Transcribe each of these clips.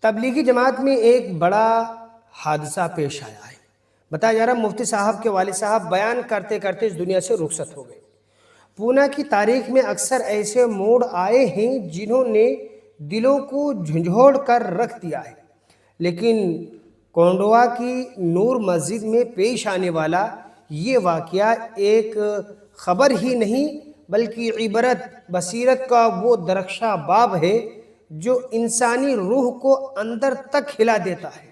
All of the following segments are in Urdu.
تبلیغی جماعت میں ایک بڑا حادثہ پیش آیا ہے۔ بتایا جا رہا مفتی صاحب کے والد صاحب بیان کرتے کرتے اس دنیا سے رخصت ہو گئے۔ پونا کی تاریخ میں اکثر ایسے موڑ آئے ہیں جنہوں نے دلوں کو جھنجھوڑ کر رکھ دیا ہے، لیکن کونڈوا کی نور مسجد میں پیش آنے والا یہ واقعہ ایک خبر ہی نہیں بلکہ عبرت بصیرت کا وہ درخشاں باب ہے جو انسانی روح کو اندر تک ہلا دیتا ہے۔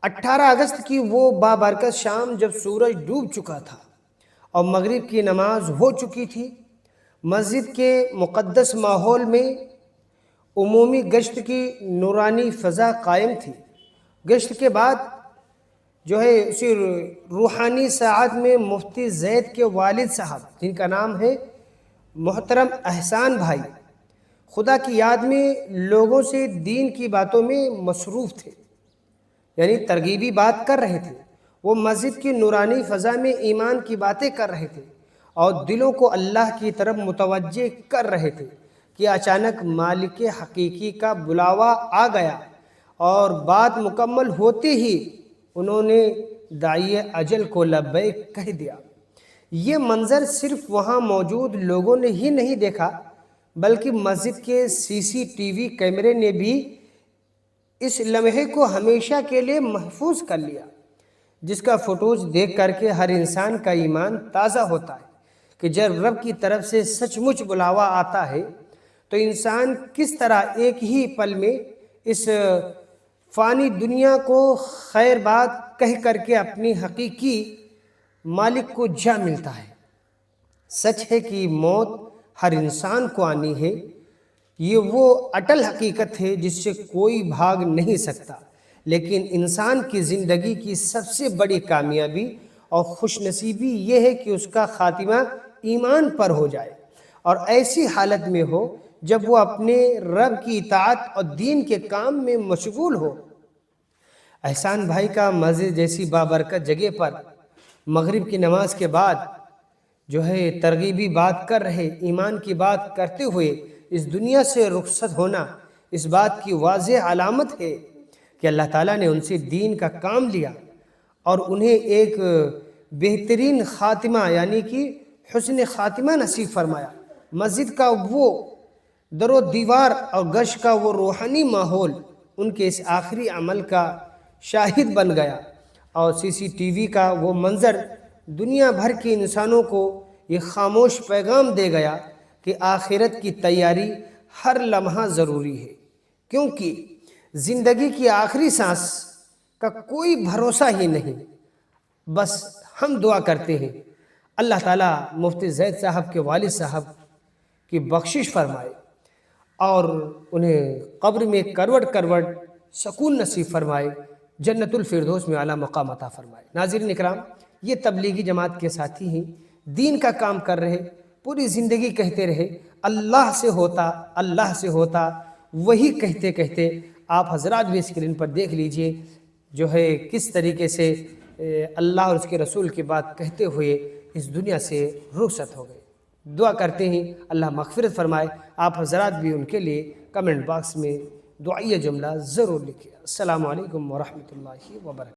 18 اگست کی وہ بابرکت شام جب سورج ڈوب چکا تھا اور مغرب کی نماز ہو چکی تھی، مسجد کے مقدس ماحول میں عمومی گشت کی نورانی فضا قائم تھی۔ گشت کے بعد اسی روحانی ساعت میں مفتی زید کے والد صاحب، جن کا نام ہے محترم احسان بھائی، خدا کی یاد میں لوگوں سے دین کی باتوں میں مصروف تھے، یعنی ترغیبی بات کر رہے تھے۔ وہ مسجد کی نورانی فضا میں ایمان کی باتیں کر رہے تھے اور دلوں کو اللہ کی طرف متوجہ کر رہے تھے کہ اچانک مالک حقیقی کا بلاوا آ گیا اور بات مکمل ہوتے ہی انہوں نے داعی اجل کو لبیک کہہ دیا۔ یہ منظر صرف وہاں موجود لوگوں نے ہی نہیں دیکھا بلکہ مسجد کے CCTV کیمرے نے بھی اس لمحے کو ہمیشہ کے لیے محفوظ کر لیا، جس کا فوٹوز دیکھ کر کے ہر انسان کا ایمان تازہ ہوتا ہے کہ جب رب کی طرف سے سچ مچ بلاوا آتا ہے تو انسان کس طرح ایک ہی پل میں اس فانی دنیا کو خیر بات کہہ کر کے اپنی حقیقی مالک کو جا ملتا ہے۔ سچ ہے کہ موت ہر انسان کو آنی ہے، یہ وہ اٹل حقیقت ہے جس سے کوئی بھاگ نہیں سکتا، لیکن انسان کی زندگی کی سب سے بڑی کامیابی اور خوش نصیبی یہ ہے کہ اس کا خاتمہ ایمان پر ہو جائے اور ایسی حالت میں ہو جب وہ اپنے رب کی اطاعت اور دین کے کام میں مشغول ہو۔ احسان بھائی کا مسجد جیسی بابرکت جگہ پر مغرب کی نماز کے بعد ترغیبی بات کر رہے، ایمان کی بات کرتے ہوئے اس دنیا سے رخصت ہونا اس بات کی واضح علامت ہے کہ اللہ تعالیٰ نے ان سے دین کا کام لیا اور انہیں ایک بہترین خاتمہ یعنی کہ حسن خاتمہ نصیب فرمایا۔ مسجد کا وہ در و دیوار اور گشت کا وہ روحانی ماحول ان کے اس آخری عمل کا شاہد بن گیا اور CCTV کا وہ منظر دنیا بھر کے انسانوں کو یہ خاموش پیغام دے گیا کہ آخرت کی تیاری ہر لمحہ ضروری ہے، کیونکہ زندگی کی آخری سانس کا کوئی بھروسہ ہی نہیں۔ بس ہم دعا کرتے ہیں اللہ تعالیٰ مفتی زید صاحب کے والد صاحب کی بخشش فرمائے اور انہیں قبر میں کروٹ کروٹ سکون نصیب فرمائے، جنت الفردوس میں اعلیٰ مقام عطا فرمائے۔ ناظرین اکرام، یہ تبلیغی جماعت کے ساتھی ہیں، دین کا کام کر رہے، پوری زندگی کہتے رہے اللہ سے ہوتا اللہ سے ہوتا، وہی کہتے کہتے آپ حضرات بھی اسکرین پر دیکھ لیجئے کس طریقے سے اللہ اور اس کے رسول کی بات کہتے ہوئے اس دنیا سے رخصت ہو گئے۔ دعا کرتے ہیں اللہ مغفرت فرمائے۔ آپ حضرات بھی ان کے لیے کمنٹ باکس میں دعائیہ جملہ ضرور لکھیں۔ السلام علیکم ورحمۃ اللہ وبرکاتہ۔